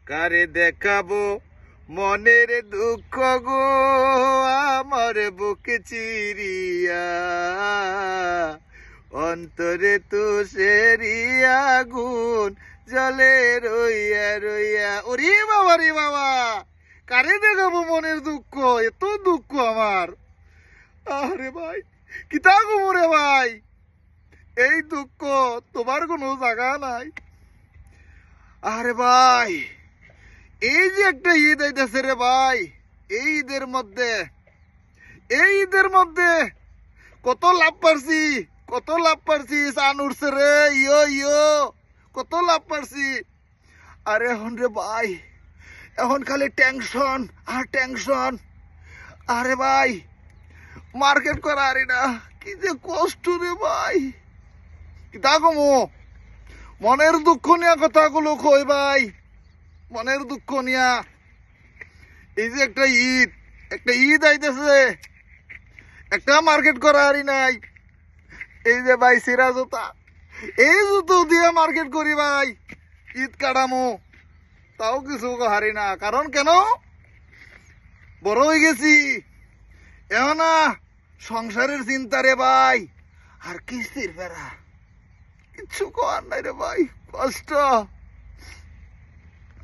কারে দেখাবো মনের দুঃখ গো, আমার বুকে চিরিয়া অন্তরে তুষেরিয়া আগুন জলে রইয়া রইয়া। ওরে বাবা রে বাবা, কারে দেখাবো মনের দুঃখ, এত দুঃখ আমার। আরে ভাই কিতা গো রে ভাই, এই দুঃখ তোমার কোনো জায়গা নাই। আরে ভাই এই যে একটা ঈদ আইতেছে রে ভাই, এই ঈদের মধ্যে কত লাভ পারছি, কত লাভ পারছি। সান উঠছে রে, ইয়ো ইয়ো, কত লাভ পারছি। আরে এখন রে ভাই, এখন খালি টেনশন আর টেনশন। আরে ভাই মার্কেট করা আরে না, কি যে কষ্ট রে ভাই। কিতা কমো, মনের দুঃখ নিয়া কথাগুলো কই ভাই, মনের দুঃখ নিয়া। এই যে একটা ঈদ আইতেছে, একটা মার্কেট করা হারি নাই। এই যে ভাই সিরা জুতা, এই জুতো দিয়ে মার্কেট করি ভাই, ঈদ কাটামো, তাও কিছু হারি না। কারণ কেন, বড় হয়ে গেছি এখন না, সংসারের চিন্তা রে ভাই, আর কিস্তির ফেরা, কিচ্ছু করার নাই রে ভাই, কষ্ট।